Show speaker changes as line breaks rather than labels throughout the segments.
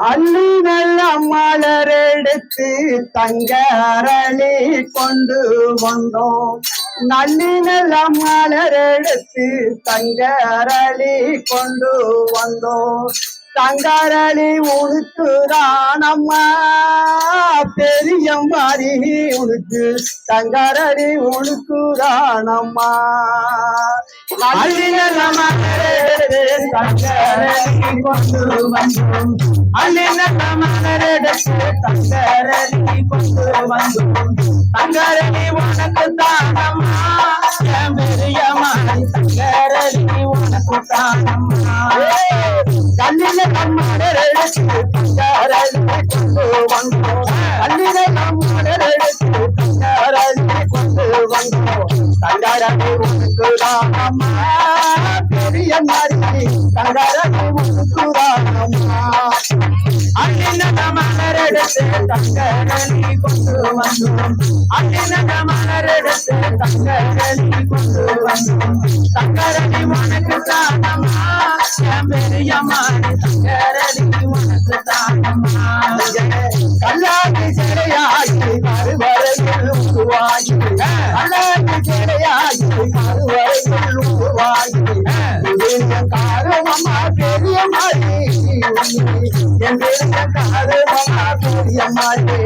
அள்ளி நல்ல மலர் எடுத்து தங்க அரளி கொண்டு வந்தோம். நல்லி நல்ல மலர் எடுத்து தங்க அரளி கொண்டு வந்தோம். தங்கரளி உனக்குதான் அம்மா பெரிய மாறி உனக்கு தங்கரளி உனக்குதான் அம்மா. அள்ளி நல்ல மலர் தங்கரளி கொண்டு வந்தோம். அள்ளின மலரெடுத்து தங்கரளி கொண்டு வந்தோம். தங்கரளி உனக்கு தானம்மா பெரிய மாறி தங்கரளி உனக்கு தானம்மா. கல்லின மலரெடுத்து தங்கரளி கொண்டு வந்தோம். கல்லின மலரெடுத்து தங்கரளி கொண்டு வந்தோம். தங்கரளி உனக்கு தானம்மா பெரிய மாறி தங்கரளி உனக்கு தானம்மா. அள்ளின மலரெடுத்து தங்கரளி கொண்டு வந்தோம். அள்ளின மலரெடுத்து தங்கரளி கொண்டு வந்தோம். தங்கரளி உனக்கு தானம்மா பெரிய மாறி தங்கரளி உனக்கு தானம்மா. கல்லாதி சிறையாகி மறுவரையில் உருவாகி கல்லாதி சிறையாகி மறுவரையில் உருவாகி காரணமா பெரிய மாறி என் பெரிய காரணமா பெரிய மாறி.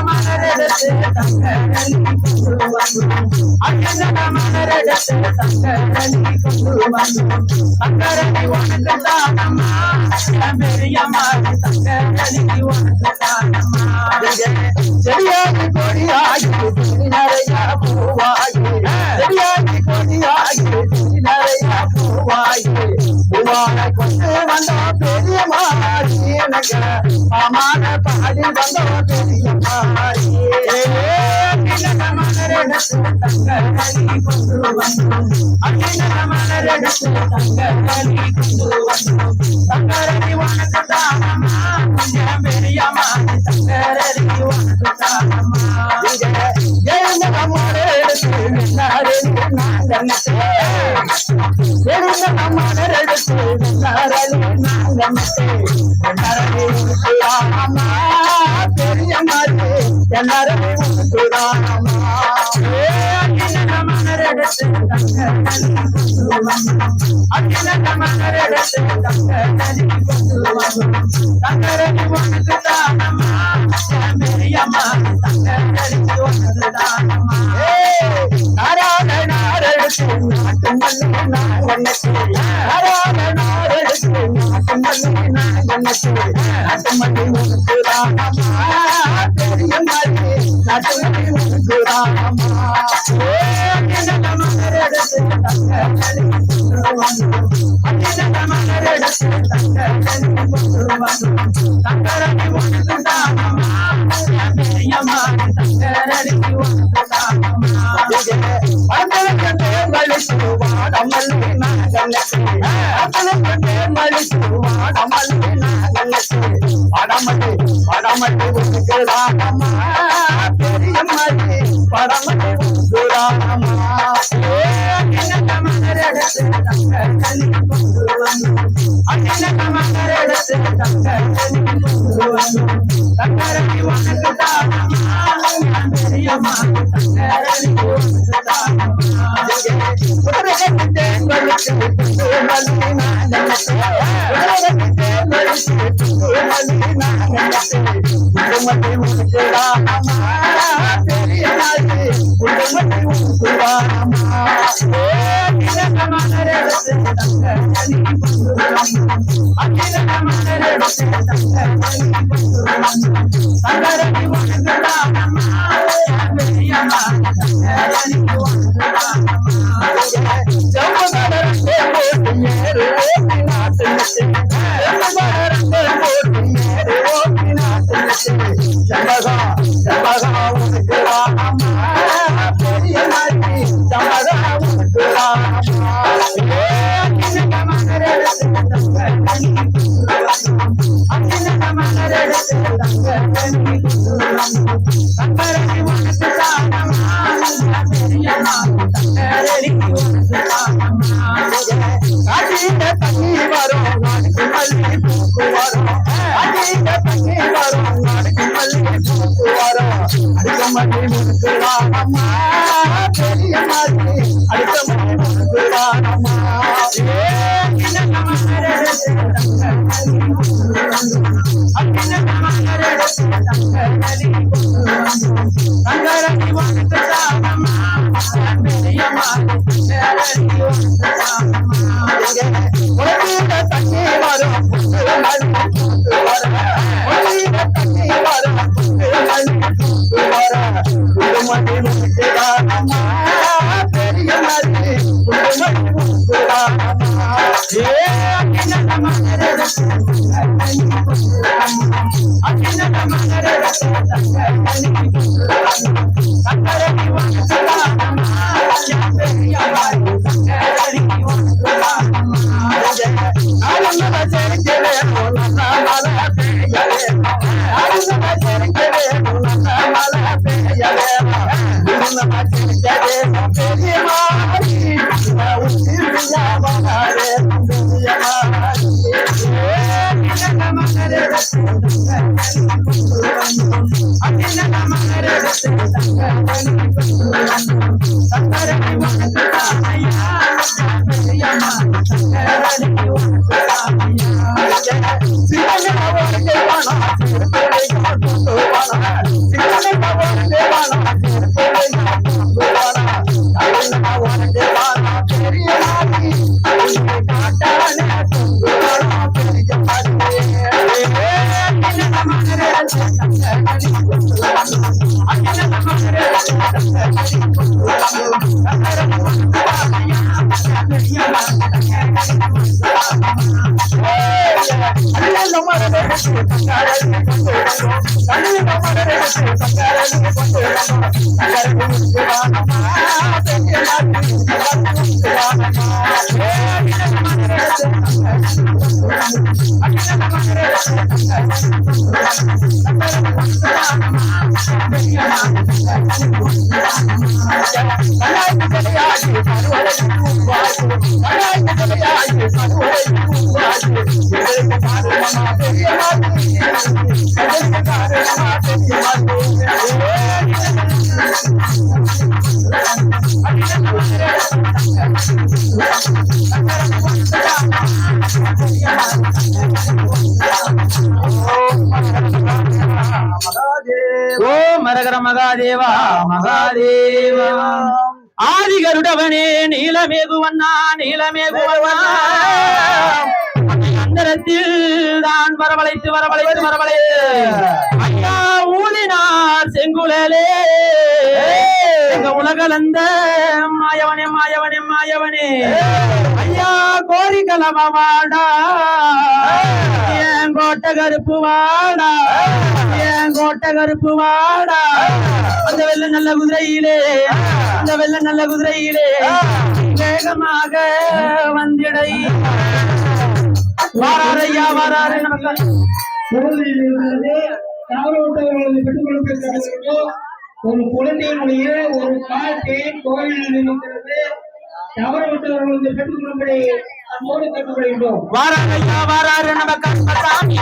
மலரெடுத்து தங்கரளி கொண்டு வந்தோம். அண்ணன மலரெடுத்து தங்கரளி கொண்டு வந்தோம். தங்கரளி உனக்கு தானம்மா பெரிய மாறி தங்கரளி உனக்கு தானம்மா. செடியாகி கொடியாகி நிறைய பூவாகி செடியாகி கொடியாகி நிறைய பூவாகி பூவான கொண்டு வந்தோம் பெரிய மாறி அமான பாடி வந்தோம் பெரிய மாறி. மலரெடுத்து தங்கரளி கொண்டு வந்தோம். அண்ணன மலரெடுத்து தங்கரளி கொண்டு வந்தோம். தங்கரளி உனக்கு தானம்மா பெரிய மாறி தங்கரளி உனக்கு தானம்மா. மலரெடுத்து மலரெடுத்து பெரிய மாறி எல்லாரும் மலரெடுத்து தங்கரளி கொண்டு வந்தோம். அண்ணன மலரெடுத்து தங்கரளி கொண்டு வந்தோம். தங்கரளி உனக்கு தானம்மா பெரிய மாறி தங்கரளி உனக்கு தானம்மா. நாராயணாரெடுத்து நாட்டு மல்லி நாங்கன்னச்சு நாராயணாரெடுத்து நாட்டு மல்லி நாங்கன்னச்சு நாட்டு மல்லி உனக்கு தானம்மா பெரிய மாறி நாட்டு மல்லி உனக்கு தானம்மா. மலரெடுத்து தங்கரளி கொண்டு வந்தோம். அண்ணன மலரெடுத்து தங்கரளி கொண்டு வந்தோம். தங்கரளி உனக்கு தானம்மா பெரிய மாறி தங்கரளி உனக்கு தானம்மா. வாடமல்லி நாங்கன்னச்சு வாடமல்லி நாங்கன்னச்சு படமல்லி படமல்லி உனக்கு தானம்மா பெரிய மாறி படமல்லி உனக்கு தானம்மா. மலரெடுத்து தங்கரளி கொண்டு வந்தோம். அண்ணன மலரெடுத்து தங்கரளி கொண்டு வந்தோம். தங்கரளி உனக்கு தானம்மா பெரிய மாறி தங்கரளி உனக்கு தானம்மா. மலரெடுத்து தங்கரளி கொண்டு வந்தோம். அண்ணன மலரெடுத்து தங்கரளி கொண்டு வந்தோம். தங்கரளி உனக்கு தானம்மா பெரிய மாறி தங்கரளி உனக்கு தானம்மா. தங்கரளி உனக்கு தானம்மா பெரிய மாறி வரும் அதிக தண்ணி வரும் அடிக்கமல்லி பூக்கு வரும் அடிக்கமல்லி முழுக்குறானம்மா பெரிய மாதிரி அடிக்கமல்லி முழுக்குறானம்மா தண்ணி வரும் தண்ணி வரும் பெரிய மாதிரி
மரகர மகாதேவா மகாதேவா ஆதிகருடவனே நீலமேகுவண்ணா நீலமேகுவண்ணா அந்தரத்தில் தான் வரவழைத்து ஐயா ஊதினார் செங்குழலே எங்க உலகளந்த மாயவனே ஐயா கோரிக்கலமா வாடா என் கோட்டை கருப்பு வாடா அந்த வெள்ள நல்ல குதிரையிலே வேகமாக வந்திடை வாராரு நமக்கு
ஒரு குழந்தையினுடைய ஒரு பாட்டேன் கோயிலில் இருக்கிறது தவற விட்டவர்கள் பெற்றுக் கொள்ளும்படி நம்மோடு கட்டுப்படுகின்றோம்.
வாராரு நம்ம கற்பசாமி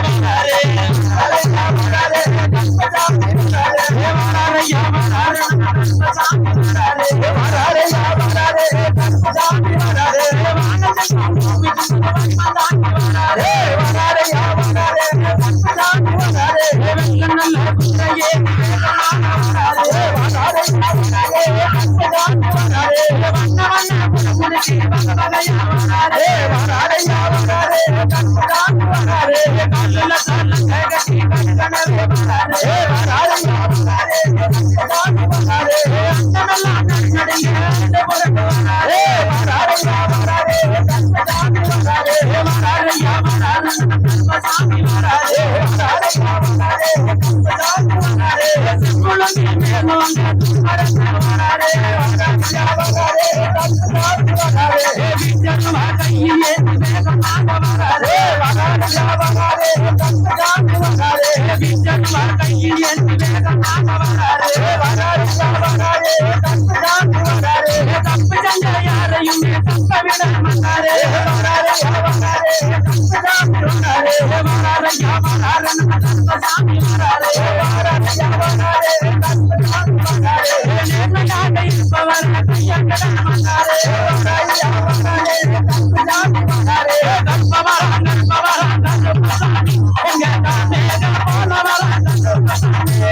யாரையும் விட மாட்டாரே வராரே கருப்பசாமி வராரே வராரையா வராரு நம்ம கருப்பசாமி வராரே வராரையா வராரே கருப்பசாமி வராரே நேர்மையாக இருப்பவர் கையங்கட வந்தாரே வராரையா வராரே கருப்பசாமி வராரே கருப்பவரா கருப்பசாமி எங்க தானே போனவரா கருப்பசாமி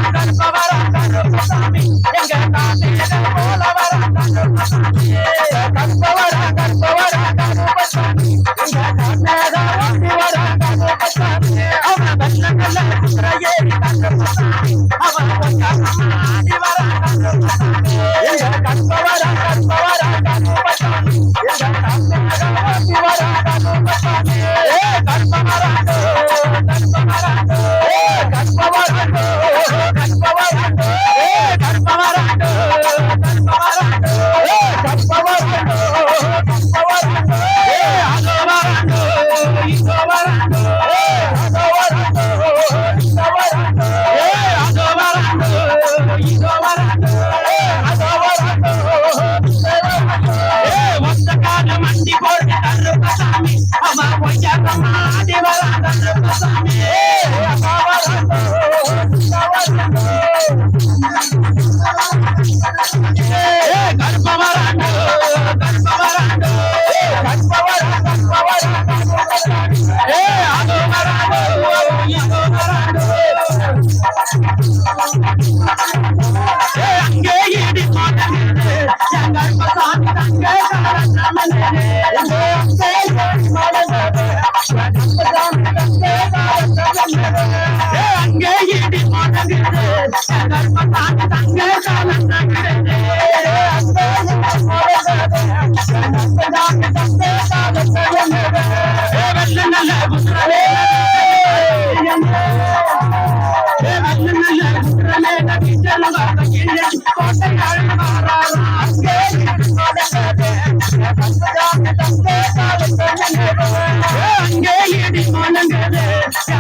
கருப்பவரா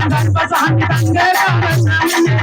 கருப்பசாமி தங்க